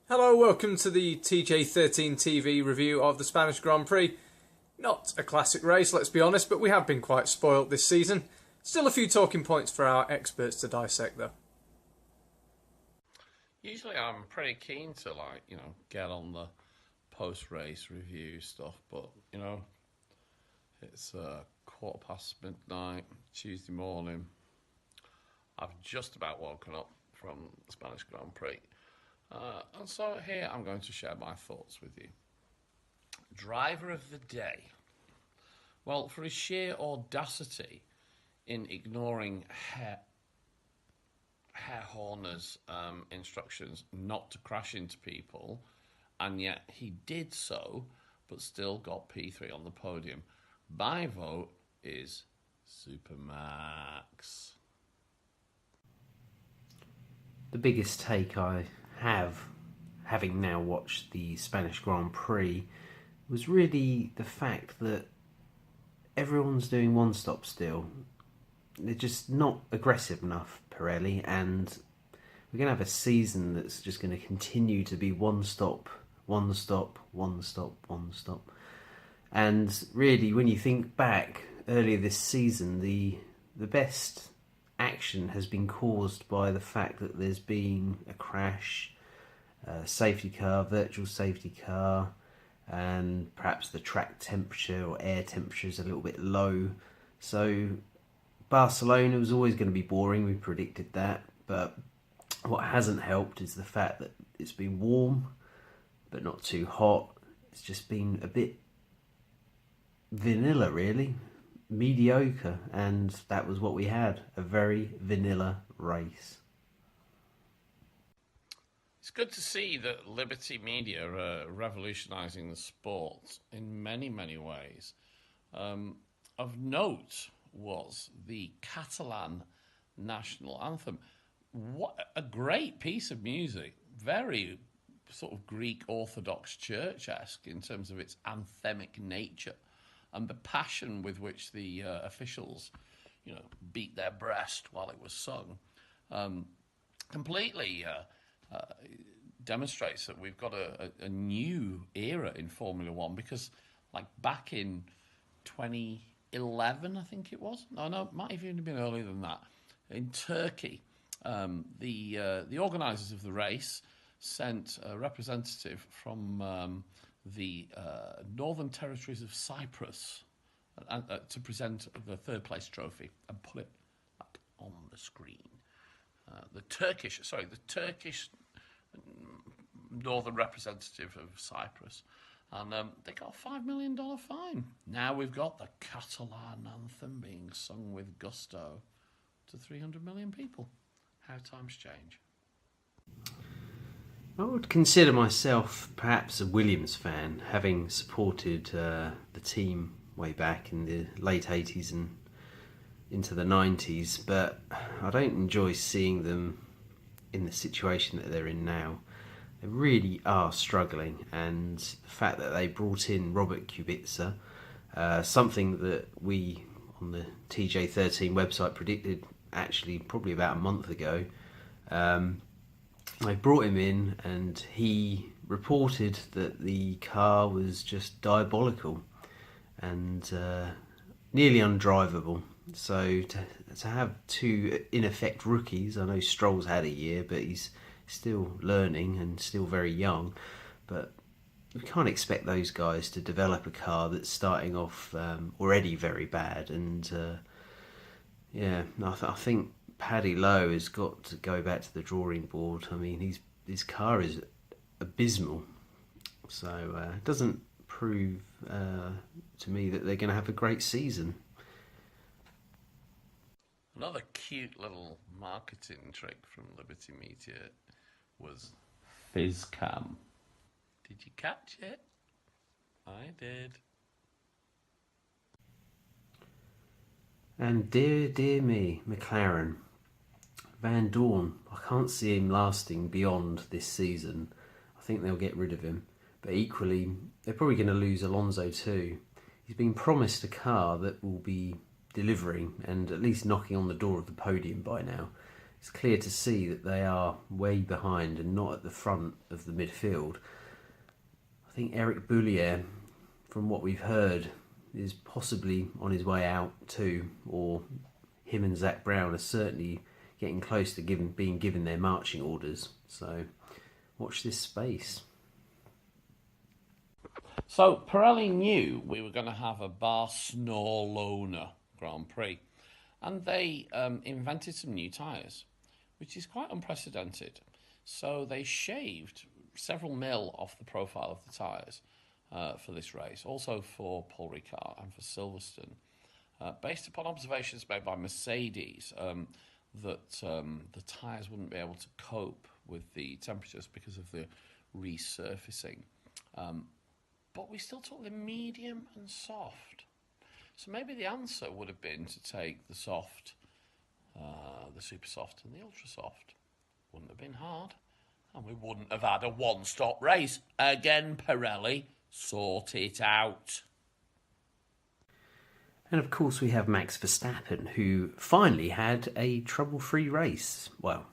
Hello, welcome to the TJ13 TV review of the Spanish Grand Prix. Not a classic race, let's be honest, but we have been quite spoilt this season. Still a few talking points for our experts to dissect though. Usually I'm pretty keen to get on the post-race review stuff, but it's midnight, Tuesday morning. I've just about woken up from the Spanish Grand Prix. And so here I'm going to share my thoughts with you. Driver of the day. Well, for his sheer audacity in ignoring Herr Horner's instructions not to crash into people, and yet he did so, but still got P3 on the podium. My vote is Supermax. The biggest take I have, having now watched the Spanish Grand Prix, was really the fact that everyone's doing one stop still. They're just not aggressive enough, Pirelli, and we're going to have a season that's just going to continue to be one stop, one stop, one stop, one stop. And really, when you think back earlier this season, the best action has been caused by the fact that there's been a crash, a safety car, virtual safety car, and perhaps the track temperature or air temperature is a little bit low. So Barcelona was always going to be boring, we predicted that, but what hasn't helped is the fact that it's been warm but not too hot. It's just been a bit vanilla, really, mediocre, and that was what we had, a very vanilla race. It's good to see that Liberty Media are revolutionising the sport in many, many ways. Of note was the Catalan national anthem. What a great piece of music. Very sort of Greek Orthodox Church-esque in terms of its anthemic nature and the passion with which the officials, beat their breast while it was sung. Completely demonstrates that we've got a new era in Formula One, because like back in 2011, I think it was. No, it might have even been earlier than that. In Turkey, the organisers of the race sent a representative from the Northern Territories of Cyprus to present the third place trophy and put it up on the screen. The Turkish Northern representative of Cyprus, and they got a $5 million fine. Now we've got the Catalan anthem being sung with gusto to 300 million people. How times change. I would consider myself perhaps a Williams fan, having supported the team way back in the late 80s and into the 90s, but I don't enjoy seeing them in the situation that they're in now. They really are struggling, and the fact that they brought in Robert Kubica, something that we on the TJ13 website predicted actually probably about a month ago. They brought him in and he reported that the car was just diabolical and nearly undrivable. So to have two, in effect, rookies, I know Stroll's had a year, but he's still learning and still very young, but we can't expect those guys to develop a car that's starting off already very bad. And I think Paddy Lowe has got to go back to the drawing board. I mean, his car is abysmal, so it doesn't prove to me that they're going to have a great season. Another cute little marketing trick from Liberty Media was FizzCam. Did you catch it? I did. And dear me, McLaren, Van Dorn, I can't see him lasting beyond this season. I think they'll get rid of him. But equally, they're probably going to lose Alonso too. He's been promised a car that will be delivering and at least knocking on the door of the podium by now. it's clear to see that they are way behind and not at the front of the midfield. I think Eric Boulier, from what we've heard, is possibly on his way out too, or him and Zach Brown are certainly getting close to being given their marching orders. So watch this space. So Pirelli knew we were going to have a Barcelona Grand Prix, and they invented some new tyres, which is quite unprecedented. So they shaved several mil off the profile of the tyres for this race, also for Paul Ricard and for Silverstone, based upon observations made by Mercedes that the tyres wouldn't be able to cope with the temperatures because of the resurfacing. But we still took the medium and soft. So maybe the answer would have been to take the soft, the super soft and the ultra soft. Wouldn't have been hard. And we wouldn't have had a one-stop race. Again, Pirelli, sort it out. And of course we have Max Verstappen, who finally had a trouble-free race. Well,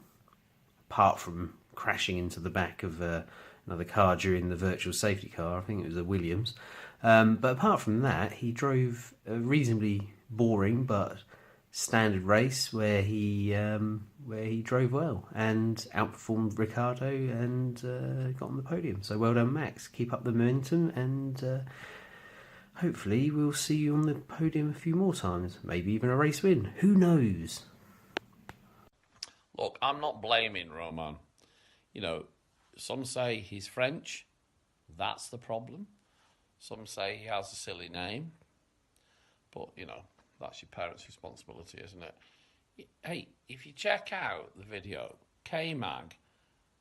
apart from crashing into the back of another car during the virtual safety car, I think it was a Williams. But apart from that, he drove a reasonably boring but standard race where he drove well and outperformed Ricciardo and got on the podium. So well done, Max. Keep up the momentum, and hopefully we'll see you on the podium a few more times. Maybe even a race win. Who knows? Look, I'm not blaming Roman. You know, some say he's French. That's the problem. Some say he has a silly name. But, you know, that's your parents' responsibility, isn't it? Hey, if you check out the video, K-Mag,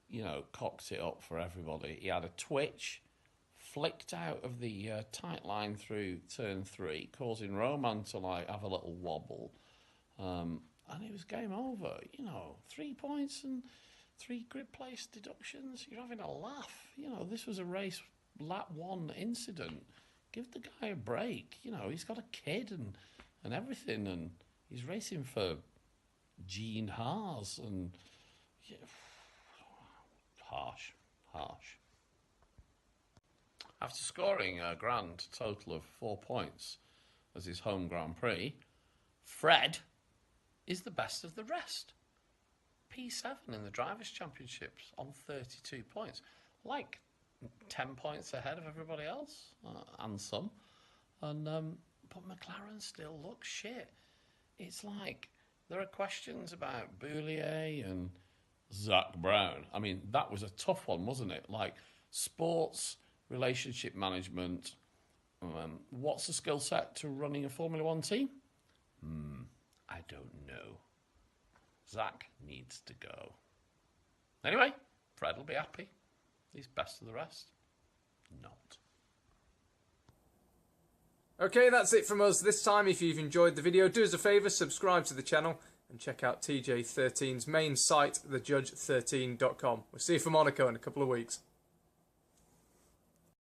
you know, cocked it up for everybody. He had a twitch, flicked out of the tight line through turn 3, causing Roman to, like, have a little wobble. And it was game over. You know, 3 points and 3 grid place deductions. You're having a laugh. You know, this was a race lap 1 incident. Give the guy a break. You know, he's got a kid and everything, and he's racing for Gene Haas, and yeah, harsh. After scoring a grand total of 4 points as his home Grand Prix, Fred is the best of the rest. P7 in the Drivers' Championships on 32 points. Like 10 points ahead of everybody else, and some. And but McLaren still looks shit. It's like there are questions about Boulier and Zach Brown. I mean, that was a tough one, wasn't it? Like, sports, relationship management. What's the skill set to running a Formula One team? I don't know. Zach needs to go. Anyway, Fred will be happy. He's best of the rest. Not. Okay, that's it from us this time. If you've enjoyed the video, do us a favour, subscribe to the channel and check out TJ13's main site, thejudge13.com. We'll see you for Monaco in a couple of weeks.